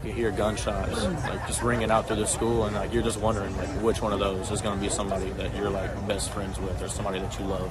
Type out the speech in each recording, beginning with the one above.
can hear gunshots like just ringing out through the school, and like you're just wondering like which one of those is going to be somebody that you're like best friends with or somebody that you love.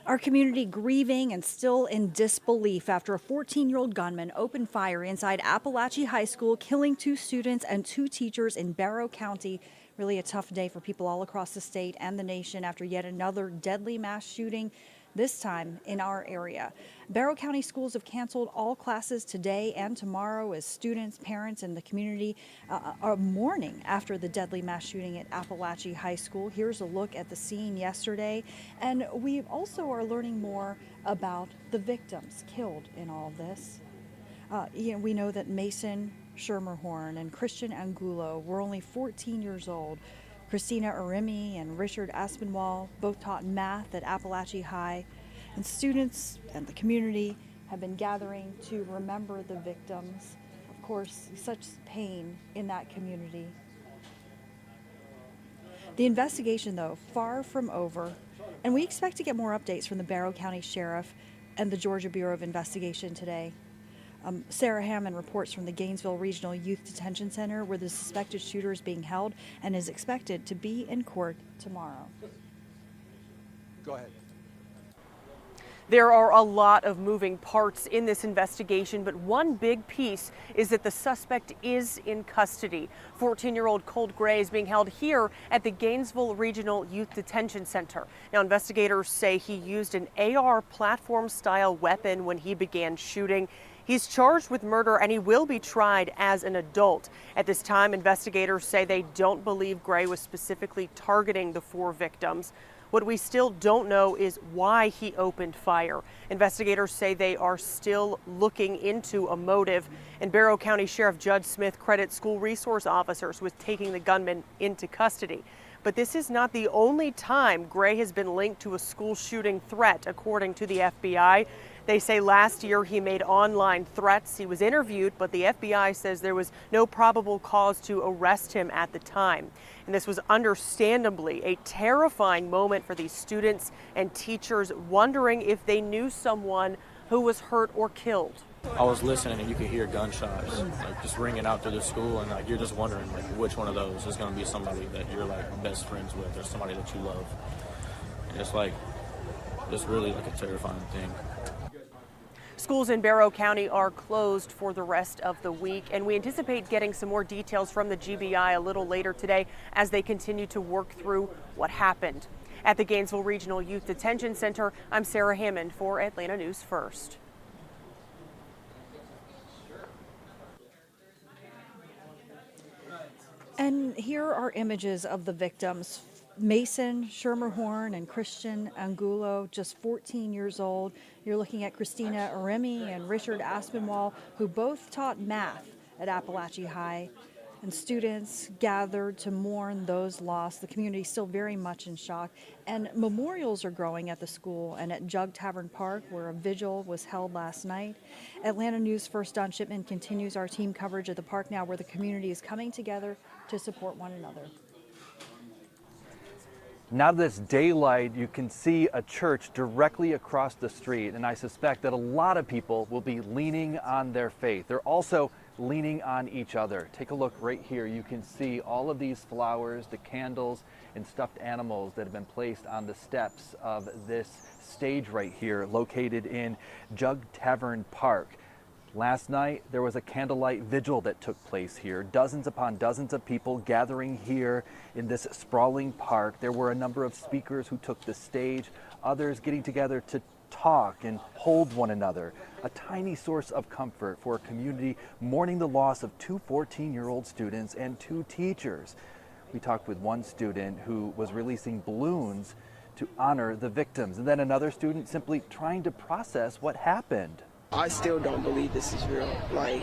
Our community grieving and still in disbelief after a 14-year-old gunman opened fire inside Apalachee High School, killing 2 students and 2 teachers in Barrow County. Really a tough day for people all across the state and the nation after yet another deadly mass shooting, this time in our area. Barrow County schools have canceled all classes today and tomorrow as students, parents, and the community are mourning after the deadly mass shooting at Apalachee High School. Here's a look at the scene yesterday, and we also are learning more about the victims killed in all of this. We know that Mason Schermerhorn and Christian Angulo were only 14 years old. Christina Arimi and Richard Aspinwall both taught math at Apalachee High, and students and the community have been gathering to remember the victims. Of course, such pain in that community. The investigation, though, far from over, and we expect to get more updates from the Barrow County Sheriff and the Georgia Bureau of Investigation today. Sarah Hammond reports from the Gainesville Regional Youth Detention Center, where the suspected shooter is being held and is expected to be in court tomorrow. Go ahead. There are a lot of moving parts in this investigation, but one big piece is that the suspect is in custody. 14-year-old Colt Gray is being held here at the Gainesville Regional Youth Detention Center. Now, investigators say he used an AR platform-style weapon when he began shooting. He's charged with murder and he will be tried as an adult. At this time, investigators say they don't believe Gray was specifically targeting the 4 victims. What we still don't know is why he opened fire. Investigators say they are still looking into a motive, and Barrow County Sheriff Judd Smith credits school resource officers with taking the gunman into custody. But this is not the only time Gray has been linked to a school shooting threat, according to the FBI. They say last year he made online threats. He was interviewed, but the FBI says there was no probable cause to arrest him at the time. And this was understandably a terrifying moment for these students and teachers, wondering if they knew someone who was hurt or killed. I was listening and you could hear gunshots like just ringing out through the school, and like you're just wondering like which one of those is going to be somebody that you're like best friends with or somebody that you love. And it's like just really like a terrifying thing. Schools in Barrow County are closed for the rest of the week, and we anticipate getting some more details from the GBI a little later today as they continue to work through what happened. At the Gainesville Regional Youth Detention Center, I'm Sarah Hammond for Atlanta News First. And here are images of the victims. Mason Schermerhorn and Christian Angulo, just 14 years old. You're looking at Christina Arimi and Richard Aspinwall, who both taught math at Apalachee High. And students gathered to mourn those lost. The community is still very much in shock. And memorials are growing at the school and at Jug Tavern Park, where a vigil was held last night. Atlanta News First Don Shipman continues our team coverage at the park now, where the community is coming together to support one another. Now that it's daylight, you can see a church directly across the street, and I suspect that a lot of people will be leaning on their faith. They're also leaning on each other. Take a look right here. You can see all of these flowers, the candles, and stuffed animals that have been placed on the steps of this stage right here, located in Jug Tavern Park. Last night, there was a candlelight vigil that took place here. Dozens upon dozens of people gathering here in this sprawling park. There were a number of speakers who took the stage, others getting together to talk and hold one another. A tiny source of comfort for a community mourning the loss of 2 14-year-old students and 2 teachers. We talked with one student who was releasing balloons to honor the victims, and then another student simply trying to process what happened. I still don't believe this is real. Like,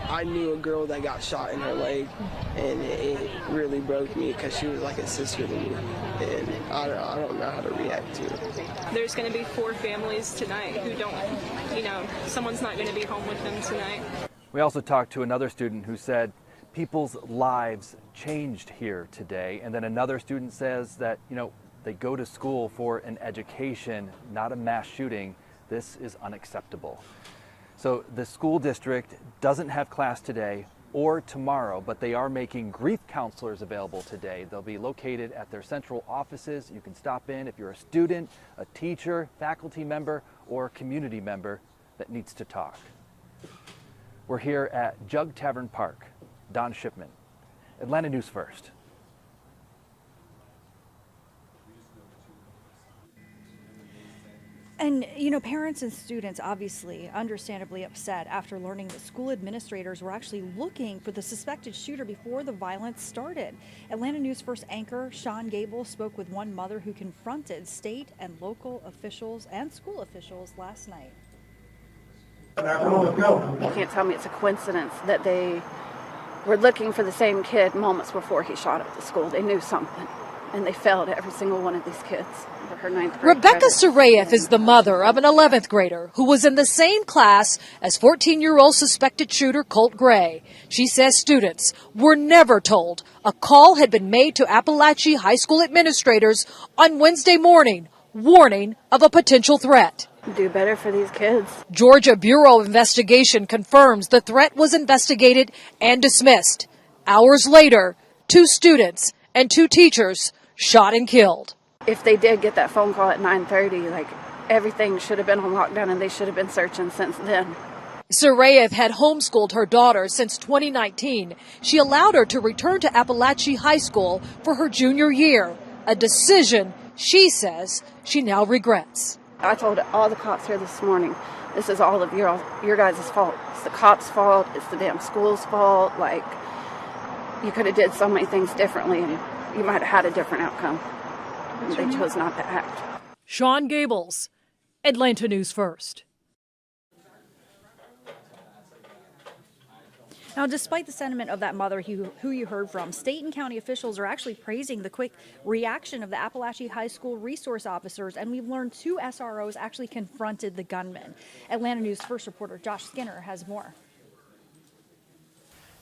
I knew a girl that got shot in her leg, and it really broke me because she was like a sister to me, and I don't know how to react to it. There's going to be 4 families tonight who don't, someone's not going to be home with them tonight. We also talked to another student who said people's lives changed here today, and then another student says that, they go to school for an education, not a mass shooting. This is unacceptable. So the school district doesn't have class today or tomorrow, but they are making grief counselors available today. They'll be located at their central offices. You can stop in if you're a student, a teacher, faculty member, or community member that needs to talk. We're here at Jug Tavern Park. Don Shipman, Atlanta News First. And, parents and students obviously understandably upset after learning that school administrators were actually looking for the suspected shooter before the violence started. Atlanta News First anchor Sean Gable spoke with one mother who confronted state and local officials and school officials last night. You can't tell me it's a coincidence that they were looking for the same kid moments before he shot up the school. They knew something, and they failed every single one of these kids. Her 9th grade Rebecca credit. Sarayev is the mother of an 11th grader who was in the same class as 14-year-old suspected shooter Colt Gray. She says students were never told a call had been made to Apalachee High School administrators on Wednesday morning, warning of a potential threat. Do better for these kids. Georgia Bureau of Investigation confirms the threat was investigated and dismissed. Hours later, 2 students and 2 teachers shot and killed. If they did get that phone call at 9:30, everything should have been on lockdown and they should have been searching since then. Sarayev had homeschooled her daughter since 2019. She allowed her to return to Apalachee High School for her junior year, a decision she says she now regrets. I told all the cops here this morning, this is all of your guys' fault. It's the cops' fault. It's the damn school's fault. You could have did so many things differently and you might have had a different outcome. They chose not to act. Sean Gables, Atlanta News First. Now, despite the sentiment of that mother who you heard from, state and county officials are actually praising the quick reaction of the Apalachee High School resource officers, and we've learned 2 SROs actually confronted the gunman. Atlanta News First reporter Josh Skinner has more.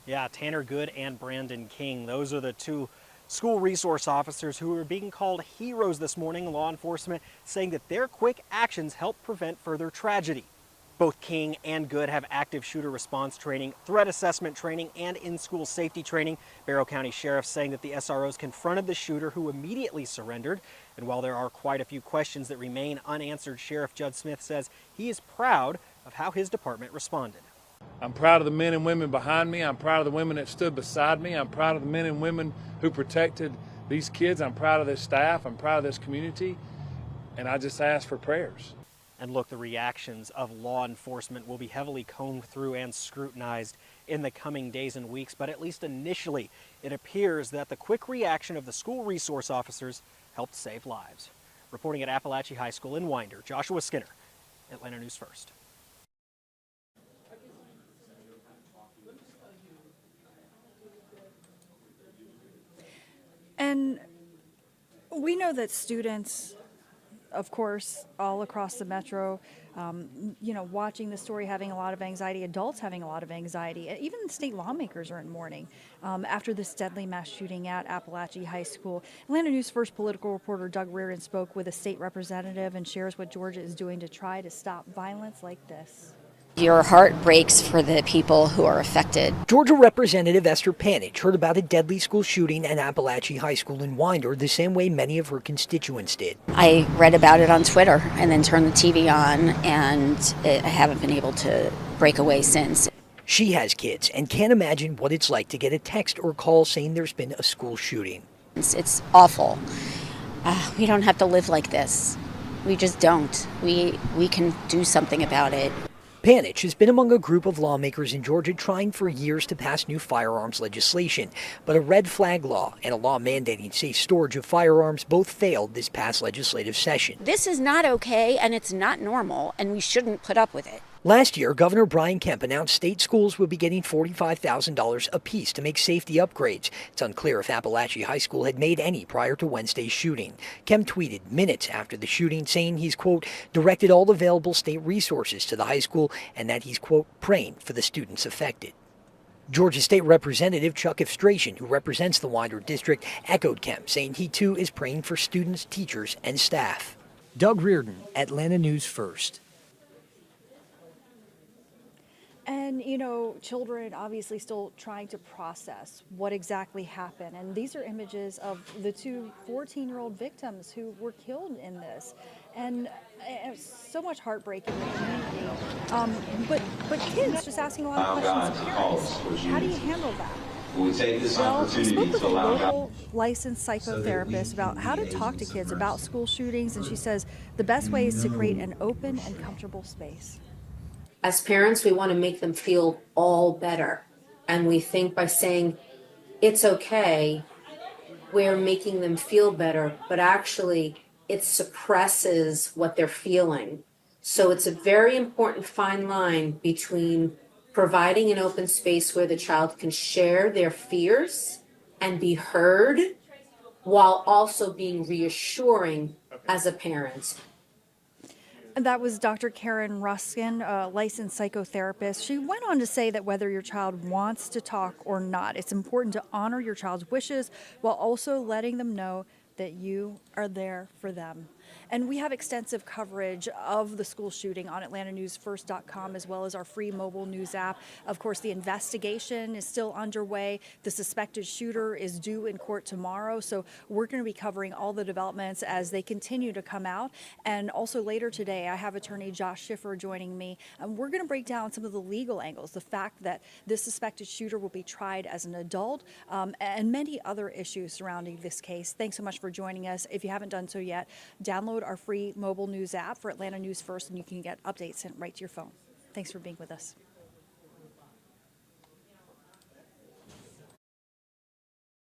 Yeah, Tanner Good and Brandon King. Those are the 2 school resource officers who are being called heroes this morning. Law enforcement saying that their quick actions help prevent further tragedy. Both King and Good have active shooter response training, threat assessment training, and in-school safety training. Barrow County Sheriff saying that the SROs confronted the shooter, who immediately surrendered. And while there are quite a few questions that remain unanswered, Sheriff Judd Smith says he is proud of how his department responded. I'm proud of the men and women behind me. I'm proud of the women that stood beside me. I'm proud of the men and women who protected these kids. I'm proud of this staff. I'm proud of this community. And I just ask for prayers. And look, the reactions of law enforcement will be heavily combed through and scrutinized in the coming days and weeks. But at least initially, it appears that the quick reaction of the school resource officers helped save lives. Reporting at Apalachee High School in Winder, Joshua Skinner, Atlanta News First. And we know that students, of course, all across the metro, watching the story, having a lot of anxiety, adults having a lot of anxiety, even state lawmakers are in mourning after this deadly mass shooting at Apalachee High School. Atlanta News First political reporter Doug Reardon spoke with a state representative and shares what Georgia is doing to try to stop violence like this. Your heart breaks for the people who are affected. Georgia Representative Esther Panich heard about a deadly school shooting at Apalachee High School in Winder the same way many of her constituents did. I read about it on Twitter and then turned the TV on, and I haven't been able to break away since. She has kids and can't imagine what it's like to get a text or call saying there's been a school shooting. It's awful. We don't have to live like this. We just don't. We can do something about it. Panich has been among a group of lawmakers in Georgia trying for years to pass new firearms legislation, but a red flag law and a law mandating safe storage of firearms both failed this past legislative session. This is not okay, and it's not normal, and we shouldn't put up with it. Last year, Governor Brian Kemp announced state schools would be getting $45,000 apiece to make safety upgrades. It's unclear if Apalachee High School had made any prior to Wednesday's shooting. Kemp tweeted minutes after the shooting saying he's, quote, directed all available state resources to the high school and that he's, quote, praying for the students affected. Georgia State Representative Chuck Efstration, who represents the Winder District, echoed Kemp, saying he too is praying for students, teachers, and staff. Doug Reardon, Atlanta News First. And, you know, children obviously still trying to process what exactly happened. And these are images of the two 14-year-old victims who were killed in this. And so much heartbreak in the community. But kids just asking a lot of questions of parents. How do you handle that? We take this Well, we opportunity spoke with to a allow local licensed psychotherapist about how to talk to kids about school shootings, and she says the best way is to create an open and comfortable space. As parents, we want to make them feel all better. And we think by saying, it's okay, we're making them feel better, but actually it suppresses what they're feeling. So it's a very important fine line between providing an open space where the child can share their fears and be heard, while also being reassuring as a parent. And that was Dr. Karen Ruskin, a licensed psychotherapist. She went on to say that whether your child wants to talk or not, it's important to honor your child's wishes while also letting them know that you are there for them. And we have extensive coverage of the school shooting on AtlantaNewsFirst.com, as well as our free mobile news app. Of course, the investigation is still underway. The suspected shooter is due in court tomorrow. So we're going to be covering all the developments as they continue to come out. And also later today, I have attorney Josh Schiffer joining me. And we're going to break down some of the legal angles, the fact that this suspected shooter will be tried as an adult, and many other issues surrounding this case. Thanks so much for joining us. If you haven't done so yet, download our free mobile news app for Atlanta News First, and you can get updates sent right to your phone. Thanks for being with us.